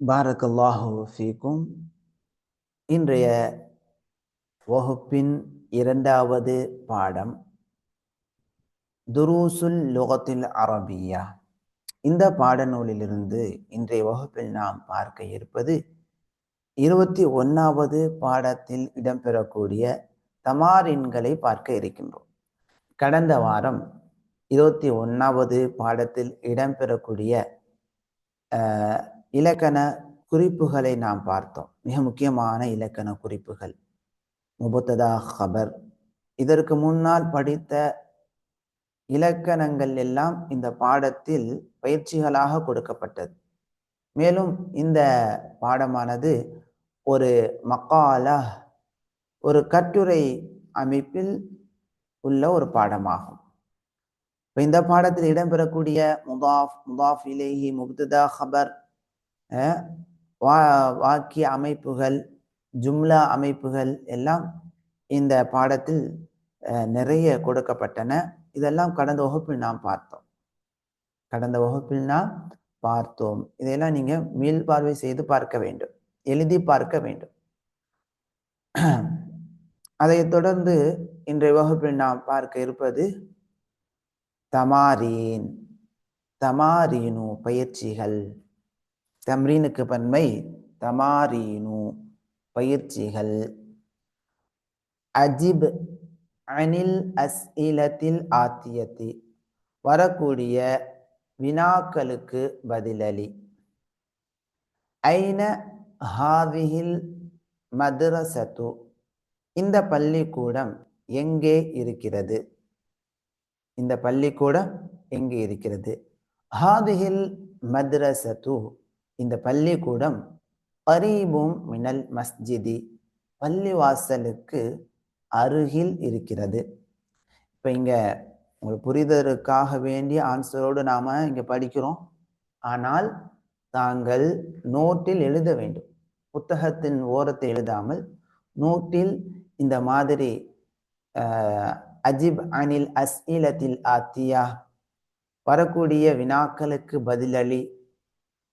பாரக்கல்லாஹு ஃபீக்கும். இன்றைய வகுப்பின் இரண்டாவது பாடம் துரூசுல் லுகத்தில் அரபியா. இந்த பாடநூலிலிருந்து இன்றைய வகுப்பில் நாம் பார்க்க இருப்பது 21வது பாடத்தில் இடம்பெறக்கூடிய தமாரின்களை பார்க்க இருக்கின்றோம். கடந்த வாரம் 21வது பாடத்தில் இடம்பெறக்கூடிய இலக்கண குறிப்புகளை நாம் பார்த்தோம். மிக முக்கியமான இலக்கண குறிப்புகள் முபத்ததா, ஹபர். இதற்கு முன்னால் படித்த இலக்கணங்கள் எல்லாம் இந்த பாடத்தில் பயிற்சிகளாக கொடுக்கப்பட்டது. மேலும் இந்த பாடமானது ஒரு மக்காலா, ஒரு கட்டுரை அமைப்பில் உள்ள ஒரு பாடமாகும். இந்த பாடத்தில் இடம்பெறக்கூடிய முதாஃப், முதாஃப் இலைஹி, முப்ததா, ஹபர், வாக்கிய அமைப்புகள், ஜும்லா அமைப்புகள் எல்லாம் இந்த பாடத்தில் நிறைய கொடுக்கப்பட்டன. இதெல்லாம் கடந்த வகுப்பில் நாம் பார்த்தோம். இதையெல்லாம் நீங்க மீள் பார்வை செய்து பார்க்க வேண்டும், எழுதி பார்க்க வேண்டும். அதைத் தொடர்ந்து இன்றைய வகுப்பில் நாம் பார்க்க இருப்பது தமாரீன், தமாரீனு பயிற்சிகள். தம்ரீனுக்கு பன்மை தமாரீனு பயிற்சிகள். அஜிப் அனில் அஸ்இலத்தில் ஆத்தியத்தி, வரக்கூடிய வினாக்களுக்கு பதிலளி. ஐன ஹாதிஹில் மദ്രസத்து, இந்த பள்ளிக்கூடம் எங்கே இருக்கிறது? இந்த பள்ளிக்கூடம் எங்கே இருக்கிறது? ஹாதிஹில் மദ്രസத்து, இந்த பள்ளிக்கூடம் கரீபும் மினல் மஸ்ஜிதி, பள்ளிவாசலுக்கு அருகில் இருக்கிறது. இப்போ இங்கே உங்களுக்கு புரிதலுக்காக வேண்டிய ஆன்சரோடு நாம் இங்கே படிக்கிறோம். ஆனால் தாங்கள் நோட்டில் எழுத வேண்டும். புத்தகத்தின் ஓரத்தை எழுதாமல் நோட்டில் இந்த மாதிரி அஜிப் அனில் அஸ்இலத்தில் ஆத்தியா, வரக்கூடிய வினாக்களுக்கு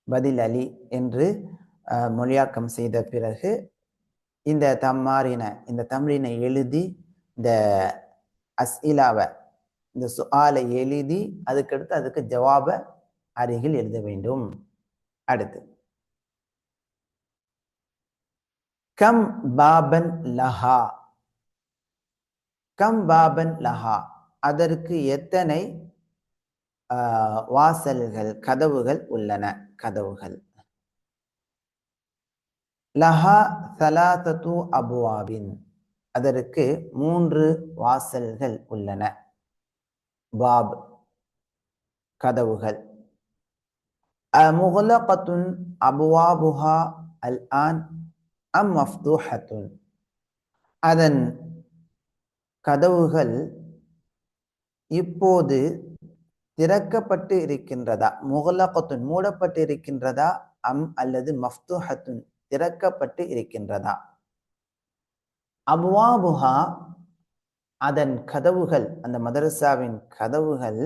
பதிலளி என்று மொழியாக்கம் செய்த பிறகு இந்த தம்ரீனை எழுதி, இந்த அஸ்இலாவை, இந்த சுஆலை எழுதி அதுக்கடுத்து அதுக்கு ஜவாபை அருகில் எழுத வேண்டும். அடுத்து கம் பாபன் லஹா, கம் பாபன் லஹா, அதற்கு எத்தனை வாசல்கள், கதவுகள் உள்ளன? கதவுகள். லஹா சலாசத்து அபுவாபின், அதற்கு 3 வாசல்கள் உள்ளன. பாப் கதவுகள். முகலகத்துன் அபுவாபுஹா அல் ஆன் அம் மஃப்தூஹத்துன், அதன் கதவுகள் இப்போது திறக்கப்பட்டு இருக்கின்றதா? முகலகத்துன் மூடப்பட்டு இருக்கின்றதா? அம் அல்லது மஃப்தூஹத்துன் திறக்கப்பட்டு இருக்கின்றதா? அபுவாபுஹா, அதன் கதவுகள், அந்த மதரசாவின் கதவுகள்,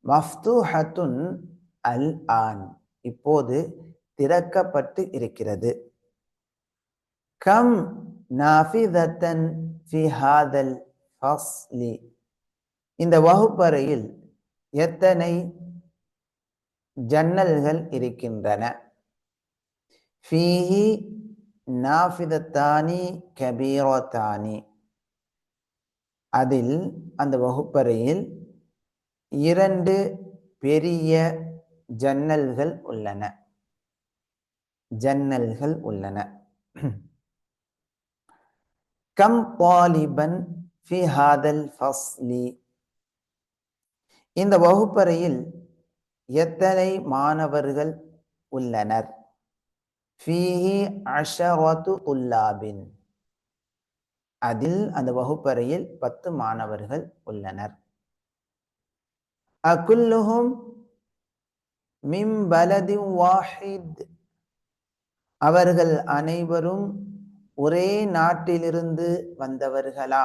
மஃப்தூஹத்துன் அல் ஆன், இப்போது திறக்கப்பட்டு இருக்கிறது. கம் நாஃபிதத்தன் ஃபி ஹாதல் ஃபஸ்லி, இந்த வகுப்பறையில் எத்தனை ஜன்னல்கள் இருக்கின்றன? ஃபீஹி நாஃபிதத்தானி கபீரத்தானி, அதில் அந்த வகுப்பறையில் 2 பெரிய ஜன்னல்கள் உள்ளன. ஜன்னல்கள் உள்ளன. கம் தாலிபன் ஃபி ஹாதல் ஃபஸ்லி, இந்த வகுப்பறையில் எத்தனை மாணவர்கள் உள்ளனர்? ஃபீஹி 10 துல்லாபின், அதில் அந்த வகுப்பறையில் 10 மாணவர்கள் உள்ளனர். அகுல்லுஹும் மின் பலதின் வாஹித், அவர்கள் அனைவரும் ஒரே நாட்டிலிருந்து வந்தவர்களா?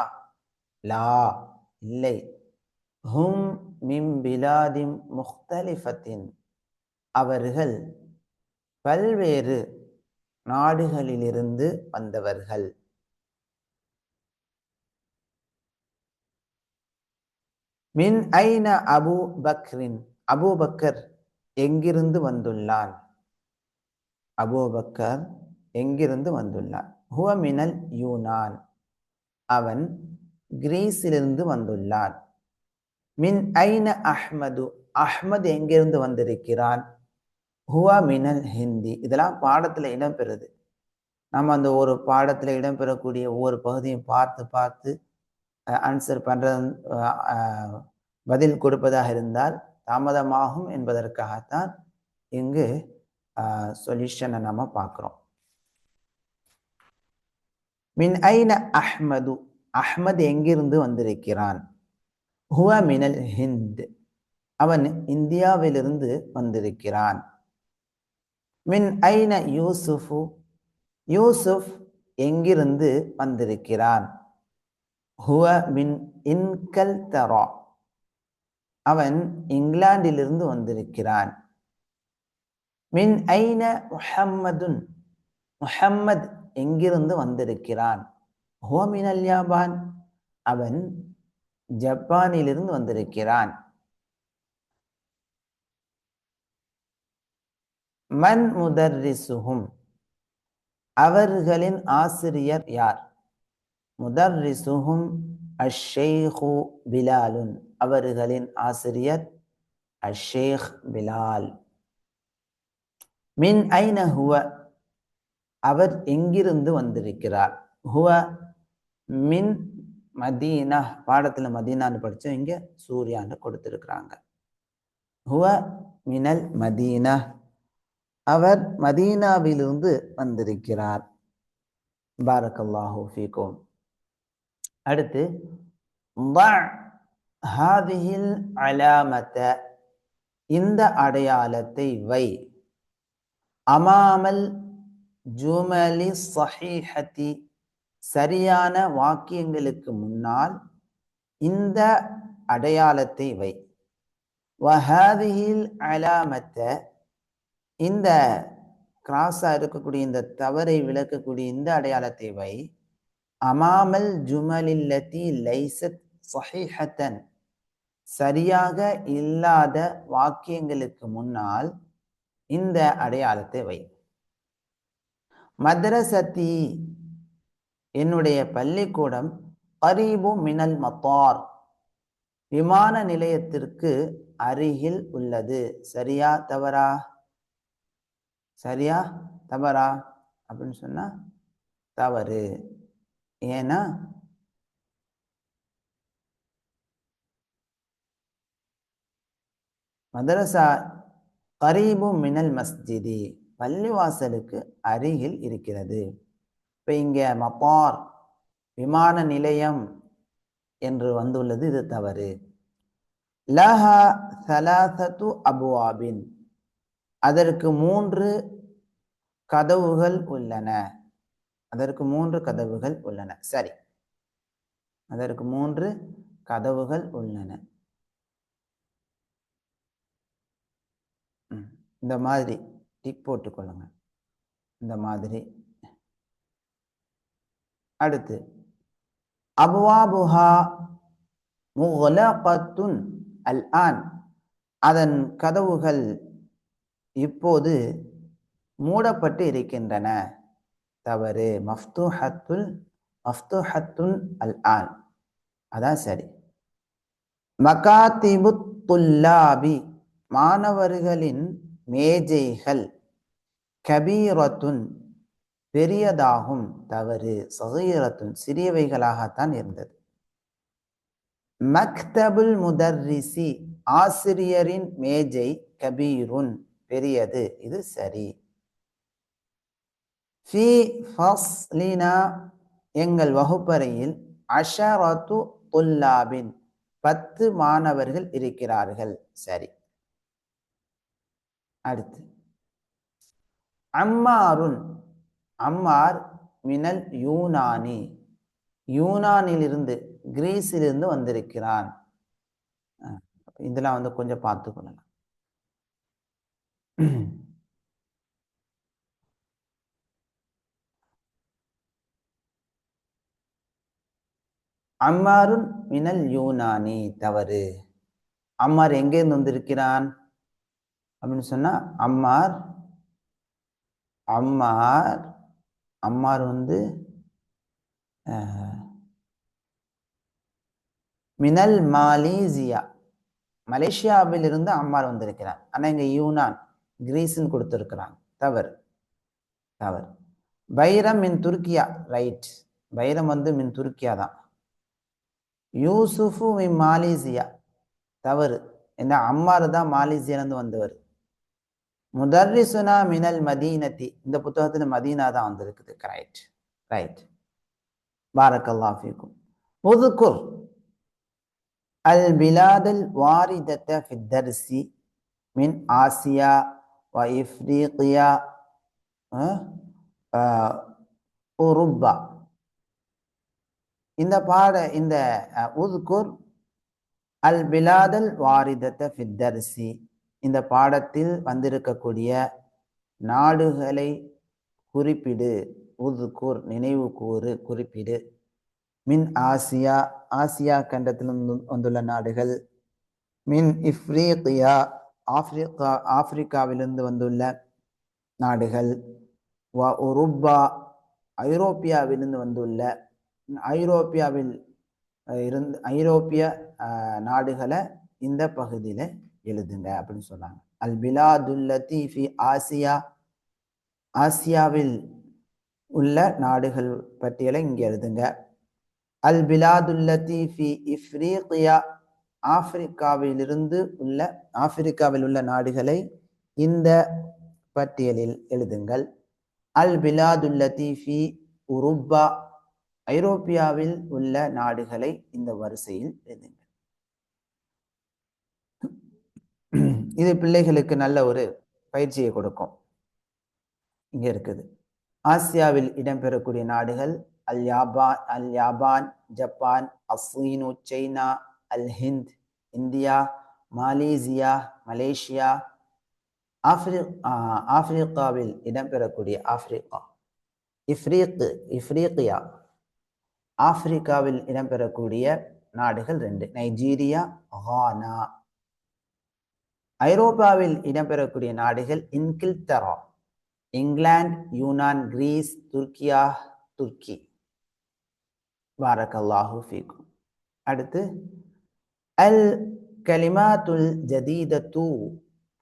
லா, இல்லை. ஹும் மின் பிலாதின் முக்தலிஃபத்தின், அவர்கள் பல்வேறு நாடுகளிலிருந்து வந்தவர்கள். மின் ஐன அபு பக்ரின், அபூபக்கர் எங்கிருந்து வந்துள்ளான்? அபூபக்கர் எங்கிருந்து வந்துள்ளான்? ஹுவ மினல் யூனான், அவன் கிரீஸிலிருந்து வந்துள்ளான். மின் ஐன அஹ்மது, அஹ்மத் எங்கிருந்து வந்திருக்கிறான்? ஹுவ மினல் ஹிந்தி. இதெல்லாம் பாடத்துல இடம்பெறுது. நம்ம அந்த ஒரு பாடத்துல இடம்பெறக்கூடிய ஒவ்வொரு பகுதியும் பார்த்து பார்த்து ஆன்சர் பண்றது, பதில் கொடுப்பதாக இருந்தால் தாமதமாகும் என்பதற்காகத்தான் இங்கு சொல்யூஷனை நம்ம பார்க்கிறோம். மின் ஐன அஹ்மது, அஹ்மத் எங்கிருந்து வந்திருக்கிறான்? ஹுவ மினல் ஹிந்த், அவன் இந்தியாவிலிருந்து வந்திருக்கிறான். மின் ஐன யூசுஃபு, யூசுப் எங்கிருந்து வந்திருக்கிறான்? ஹுவ மின் இன்கல்தரா, அவன் இங்கிலாந்திலிருந்து வந்திருக்கிறான். மின் ஐன முஹம்மதுன், முஹம்மத் எங்கிருந்து வந்திருக்கிறான்? ஹுவ மினல் யாபான், அவன் ஜப்பானிலிருந்து வந்திருக்கிறான். மன் முதர்ரிசுஹும், அவர்களின் ஆசிரியர் யார்? முதர்ரிசுஹும் அஷ்ஷைஹு பிலாலுன், அவர்களின் ஆசிரியர் அஷ்ஷேக் பிலால். மின் ஐன ஹுவ, அவர் எங்கிருந்து வந்திருக்கிறார்? ஹுவ மின் மதீனா, பாடத்துல மதீனான்னு படிச்சோம், இங்க சூர்யான்னு கொடுத்திருக்கிறாங்க. ஹுவ மினல் மதீனா, அவர் மதீனாவிலிருந்து வந்திருக்கிறார். பாரக்கல்லாஹு ஃபீக்கும். அடுத்து ஹாதிஹில் அலாமத, இந்த அடையாளத்தை வை. அமாமல் ஜுமலி ஸஹீஹதி, சரியான வாக்கியங்களுக்கு முன்னால் இந்த அடையாளத்தை வை. வஹாதிஹில் அலாமத, இந்த கிராஸா இருக்கக்கூடிய இந்த தவறை விளக்கக்கூடிய இந்த அடையாளத்தை வை. அமாமல் ஜுமலில்லதி லைசத் ஸஹீஹத்தன், சரியாக இல்லாத வாக்கியங்களுக்கு முன்னால் இந்த அடையாளத்தை வை. மദ്രസதி, என்னுடைய பள்ளிக்கூடம், கரீபு மினல் மத்தார், விமான நிலையத்திற்கு அருகில் உள்ளது. சரியா தவறா? சரியா தவறா அப்படின்னு சொன்னா தவறு. ஏன்னா மதரசா கரீபு மினல் மஸ்ஜிதி, பள்ளிவாசலுக்கு அருகில் இருக்கிறது. இப்போ இங்க மப்பார், விமான நிலையம் என்று வந்துள்ளது, இது தவறு. லஹா சலாசத்து அபுவாபின், அதற்கு 3 கதவுகள் உள்ளன. அதற்கு 3 கதவுகள் உள்ளன. சரி, அதற்கு 3 கதவுகள் உள்ளன. இந்த மாதிரி டிக் போட்டுக்கொள்ளுங்க, இந்த மாதிரி. அடுத்து அபுவாபுஹா முக்லகத்துன் அல் ஆன், அதன் கதவுகள் இப்போது மூடப்பட்டு இருக்கின்றன. தவறு. மஃப்தூஹத்துன் அல் ஆன், அதான் சரி. மகாத்திபு துல்லாபி, மாணவர்களின் மேஜைகள், கபீரத்துன் பெரியதாகும். தவறு. சகீரத்துன் சிறியவைகளாகத்தான் இருந்தது. மக்தபுல் முதர்ரிசி, ஆசிரியரின் மேஜை, கபீருன் பெரியது. இது சரி. ஃபி ஃபஸ்லினா, எங்கள் வகுப்பறையில், அஷரத்து துல்லாபின் 10 மாணவர்கள் இருக்கிறார்கள். சரி. அடுத்து அம்மாருன், அம்மார் மினல் யூனானி, யூனானிலிருந்து, கிரீஸிலிருந்து வந்திருக்கிறான். இதெல்லாம் கொஞ்சம் பார்த்துக்கொள்ளலாம். அம்மாருன் மினல் யூனானி தவறு. அம்மார் எங்கேருந்து வந்திருக்கிறான் அப்படின்னு சொன்னா அம்மார் அம்மார் அம்மார் வந்து மினல் மாலேசியா மலேசியாவில் இருந்து அம்மார் வந்திருக்கிறான். ஆனா இங்க யூனான் கிரீஸ்ன்னு கொடுத்திருக்கிறான். தவறு தவறு. பைரம் மின் துருக்கியா ரைட். பைரம் வந்து மின் துருக்கியா தான். யூசுஃபு மின் மாலேசியா தவறு. என்ன அம்மார் தான் மாலேசியாலேருந்து வந்தவர். முதர்ரிசுனா மினல் மதீனத்தி இந்த புத்தகத்துல மதீனா தான் வந்திருக்குது. Correct right. பாரக்கல்லாஹு ஃபீக்கும். உذ்குர் அல் பிலாதல் வாரிதத ஃபித் தர்ஸி மின் ஆசியா வ இஃப்ரீகியா உருப்பா. இந்த உذ்குர் அல் பிலாதல் வாரிதத ஃபித் தர்ஸி இந்த பாடத்தில் வந்திருக்கக்கூடிய நாடுகளை குறிப்பிடு. உذ்குர் நினைவு கூறு, குறிப்பிடு. மின் ஆசியா ஆசியா கண்டத்தில் வந்துள்ள நாடுகள். மின் இஃப்ரீகியா ஆப்பிரிக்காவிலிருந்து வந்துள்ள நாடுகள். வ உருப்பா ஐரோப்பியாவிலிருந்து வந்துள்ள ஐரோப்பிய நாடுகளை இந்த பகுதியில எழுதுங்க அப்படின்னு சொன்னாங்க. அல் பிலாதுல்லதி ஃபி ஆசியா ஆசியாவில் உள்ள நாடுகள் பட்டியலை இங்க எழுதுங்க. அல் பிலாதுல்லதி ஃபி இஃப்ரீகியா ஆப்பிரிக்காவில் உள்ள நாடுகளை இந்த பட்டியலில் எழுதுங்கள். அல் பிலாதுல்லதி ஃபி உருப்பா ஐரோப்பியாவில் உள்ள நாடுகளை இந்த வரிசையில் எழுதுங்கள். இது பிள்ளைகளுக்கு நல்ல ஒரு பயிற்சியை கொடுக்கும். இங்க இருக்குது. ஆசியாவில் இடம்பெறக்கூடிய நாடுகள் அல் யாபான் ஜப்பான் அஸ்ஸீனு சைனா அல் ஹிந்த் இந்தியா மாலேசியா மலேசியா. ஆப்பிரிக்காவில் இடம்பெறக்கூடிய இஃப்ரீகியா ஆப்பிரிக்காவில் இடம்பெறக்கூடிய நாடுகள் 2 நைஜீரியா கானா. ஐரோப்பாவில் இடம்பெறக்கூடிய நாடுகள் இங்கில்தரா இங்கிலாந்து யூனான் கிரீஸ் துர்க்கி. பாரக்கல்லாஹு ஃபீக்கும். அடுத்து அல் கலிமாத்துல் ஜதீதத்து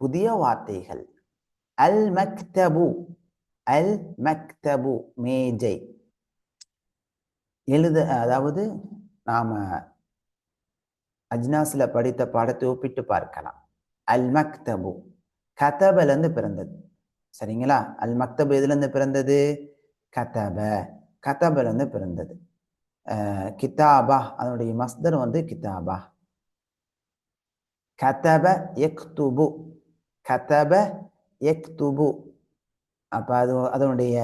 புதிய வார்த்தைகள். அல் மக்தபு மேஜை. அதாவது நாம அஜ்னாஸ்ல படித்த பாடத்தை ஒப்பிட்டு பார்க்கலாம். அல் மக்தபு கதபல இருந்து பிறந்தது. சரிங்களா? அல் மக்தபு எதுல இருந்து பிறந்தது? கதபல இருந்து பிறந்தது. கிதாபா அதனுடைய மஸ்தர் வந்து கிதாபா. கதப யக்துபு அப்ப அதனுடைய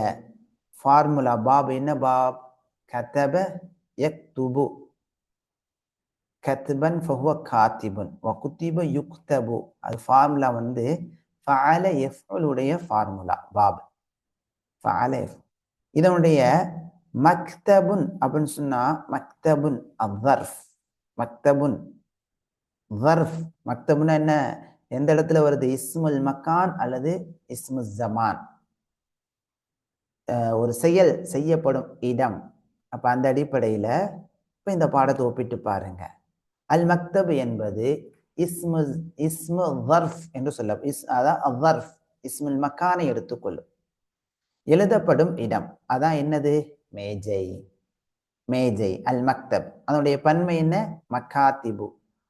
ஃபார்முலா பாப் என்ன? பாப் கதப யக்துபு கத்பன் ஃபஹுவ காத்திபுன் வ குத்திப யுக்தபு. அது ஃபார்முலா வந்து ஃபஅல யஃப்உலுடைய ஃபார்முலா பாப் ஃபஅல யஃப். இதனுடைய மக்தபுன் அப்படின்னு சொன்னா மக்தபுன் அவ்வர்ஃப் மக்தபுன்னா என்ன? எந்த இடத்துல வருது? இஸ்முல் மக்கான் அல்லது இஸ்மு ஜமான். ஒரு செயல் செய்யப்படும் இடம். அப்ப அந்த அடிப்படையில இப்ப இந்த பாடத்தை ஒப்பிட்டு பாருங்க. அல் மக்தப் என்பது இஸ்மு ظرف என்று சொல்ல. அதான் ظرف இஸ்முல் மக்கானை எடுத்துக்கொள்ளும். எழுதப்படும் இடம். அதான் என்னது? மேஜை. அல் மக்தப் அதனுடைய பன்மை என்ன? மக்காத்திபு.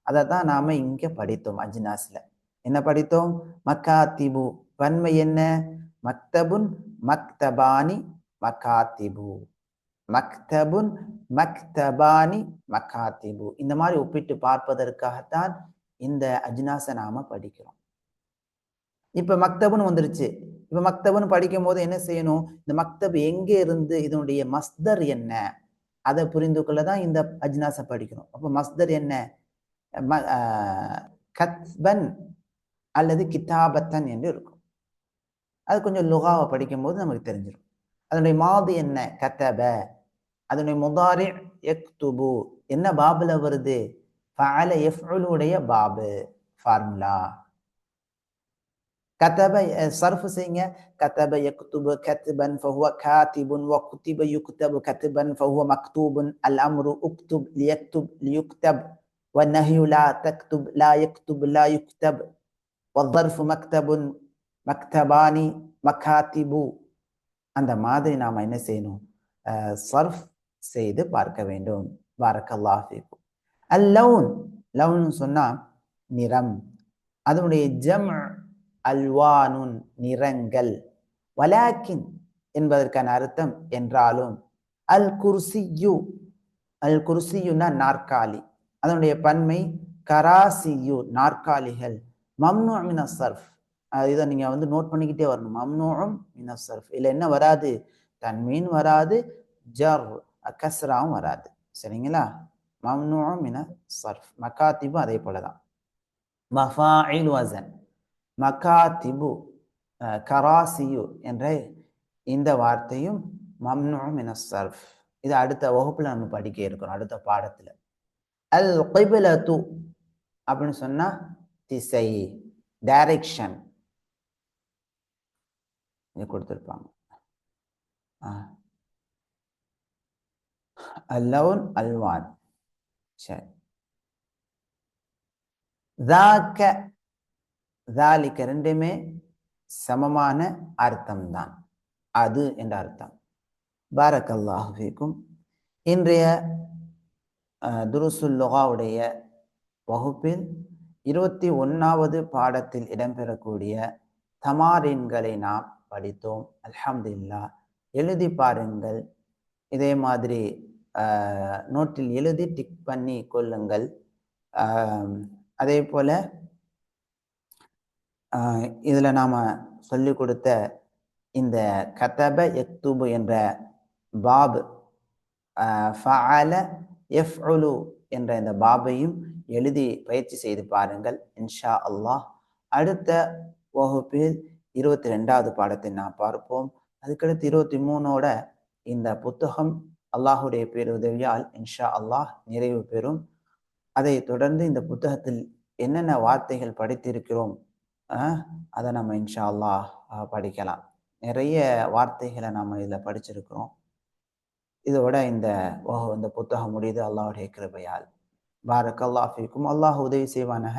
அதை தான் நாம இங்க படித்தோம். அஜ்னாஸ்ல என்ன படித்தோம்? மக்காத்திபு. பன்மை என்ன? மக்தபுன் மக்தபானி மக்காத்திபு. மக்தபுன் மக்தபானி மக்காத்திபு. இந்த மாதிரி ஒப்பிட்டு பார்ப்பதற்காகத்தான் இந்த அஜ்னாஸை நாம படிக்கிறோம். இப்ப மக்தபுன்னு வந்துருச்சு. இப்ப மக்தபுன்னு படிக்கும் போது என்ன செய்யணும்? இந்த மக்தப் எங்கே இருந்து, இதனுடைய மஸ்தர் என்ன, அதை புரிந்து கொள்ளதான் இந்த அஜ்னாஸை படிக்கணும். அப்ப மஸ்தர் என்ன? கத்பன் அல்லது கிதாபத்தன் என்று இருக்கும். அது கொஞ்சம் லுகாவை படிக்கும் போது நமக்கு தெரிஞ்சிடும். அதனுடைய மாதி என்ன? கதப. அதனுடைய முதாரி யக்துபு என்ன பாபுல வருது? ஃபஅல யஃப்உலுடைய பாபு ஃபார்முலா. கதப சர்ஃப் செய்யுங்க. கதப யக்துபு கத்பன் ஃபஹுவ காதிபுன் வ குதிப யுக்தபு கத்பன் ஃபஹுவ மக்தூபுன் அல் அம்ரு உக்துப் லியக்துப் லியுக்தப் வ நஹ்யு லா தக்துப் லா யக்துப் லா யுக்தப் வ ظர்ஃபு மக்தபுன் மக்தபானி மகாதிபு. அந்த மாதிரி நாம் என்ன செய்யணும்? சர்ஃப் செய்து பார்க்க வேண்டும். பாரக்கல்லாஹு ஃபீக்கும். அல் லவுன், லவுன் சொன்னா நிறம். அதனுடைய ஜம் அல்வானுன் நிறங்கள். வலாக்கின் என்பதற்கான அர்த்தம் என்றாலும். அல் குர்சியு, அல் குர்சியுனா நாற்காலி, அதனுடைய பன்மை கராசியு நாற்காலிகள். மம்னூ மின சர்ஃப், இதை நீங்க நோட் பண்ணிக்கிட்டே வரணும். மம்னூஉம் மின சர்ஃப், இல்ல என்ன வராது? தன்மீன் வராது, ஜர் கஸ்ராவும் வராது. சரிங்களா? மம்னூஉம் மின சர்ஃப். மகாத்திபு அதே போலதான். மஃபாஇல் வஸன், மகாத்திபு கராசியு என்ற இந்த வார்த்தையும் மம்னூஉ மின சர்ஃப். இது அடுத்த வகுப்புல நம்ம படிக்க இருக்கிறோம், அடுத்த பாடத்துல. அல் கிப்லத்து அப்படின்னு சொன்னா திசை, டைரக்ஷன் கொடுத்திருப்பாங்க. அல்லவுன் அல்வான். சரி, ذاك ذلك ரெண்டுமே சமமான அர்த்தம் தான், அது என்ற அர்த்தம். பாரக்கல்லாஹு ஃபீக்கும். இன்றைய துருசுல் லுகாவுடைய வகுப்பில் 21வது பாடத்தில் இடம்பெறக்கூடிய தமாரின்களை நாம் படித்தோம். அல்ஹம்துலில்லாஹ். எழுதி பாருங்கள். இதே மாதிரி நோட்டில் எழுதி டிக் பண்ணி கொள்ளுங்கள். அதே போல இதுல நாம சொல்லிக் கொடுத்த இந்த கதப யக்துபு என்ற பாப், ஃபஅல யஃப்உலு என்ற இந்த பாபையும் எழுதி பயிற்சி செய்து பாருங்கள். இன்ஷா அல்லாஹ் அடுத்த வகுப்பில் 22வது பாடத்தை நாம் பார்ப்போம். அதுக்கடுத்து 23ஓட இந்த புத்தகம் அல்லாஹுடைய பேருதவியால் இன்ஷா அல்லாஹ் நிறைவு பெறும். அதை தொடர்ந்து இந்த புத்தகத்தில் என்னென்ன வார்த்தைகள் படித்திருக்கிறோம் அதை நம்ம இன்ஷா அல்லாஹ் படிக்கலாம். நிறைய வார்த்தைகளை நம்ம இதில் படிச்சிருக்கிறோம். இதோட இந்த புத்தகம் முடியுது அல்லாஹுடைய கிருபையால். பாரக்கல்லாஹு ஃபீக்கும். அல்லாஹ் உதவி செய்வானாக.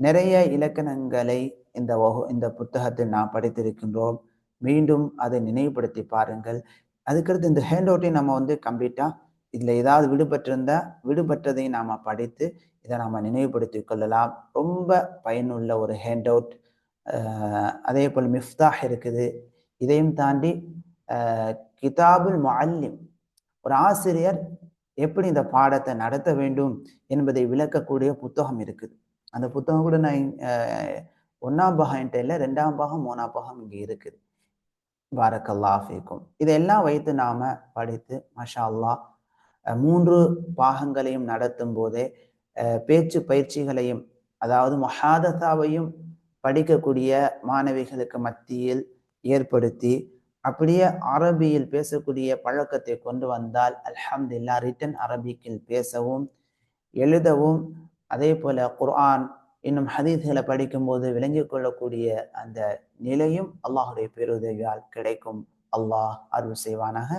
நிறைய இலக்கணங்களை இந்த புத்தகத்தில் நாம் படித்திருக்கின்றோம். மீண்டும் அதை நினைவுபடுத்தி பாருங்கள். அதுக்கடுத்து இந்த ஹேண்ட் அவுட்டையும் நம்ம கம்ப்ளீட்டா இதுல ஏதாவது விடுபட்டிருந்தா விடுபட்டதை நாம படித்து இதை நாம நினைவுபடுத்தி கொள்ளலாம். ரொம்ப பயனுள்ள ஒரு ஹேண்ட் அவுட். அதே போல் மிஃப்தாஹ் இருக்குது. இதையும் தாண்டி கிதாபுல் முஅல்லிம், ஒரு ஆசிரியர் எப்படி இந்த பாடத்தை நடத்த வேண்டும் என்பதை விளக்கக்கூடிய புத்தகம் இருக்குது. அந்த புத்தகம் கூட நான் 1ஆம் பாகம் என்கிட்ட இல்லை, 2ஆம் பாகம் 3ஆம் பாகம் இங்கே இருக்குது. பாரக்கல்லாஹு ஃபீக்கும். இதெல்லாம் வைத்து நாம படித்து மாஷா அல்லாஹ் 3 பாகங்களையும் நடத்தும் போதே பேச்சு பயிற்சிகளையும், அதாவது முஹாதசாவையும் படிக்கக்கூடிய மாணவிகளுக்கு மத்தியில் ஏற்படுத்தி அப்படியே அரபியில் பேசக்கூடிய பழக்கத்தை கொண்டு வந்தால் அல்ஹம்துலில்லாஹ் ரிட்டன் அரபிக்கில் பேசவும் எழுதவும், அதே போல குர்ஆன் இன்னும் ஹதீஸ்களை படிக்கும்போது விளங்கிக் கொள்ளக்கூடிய அந்த நிலையும் அல்லாஹுடைய பேருதவியால் கிடைக்கும். அல்லாஹ் அருள் செய்வானாக.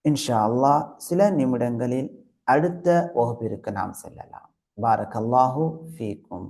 இன்ஷா அல்லாஹ் சில நிமிடங்களில் அடுத்த வகுப்பிற்கு நாம் செல்லலாம். பாரக்கல்லாஹு ஃபீக்கும்.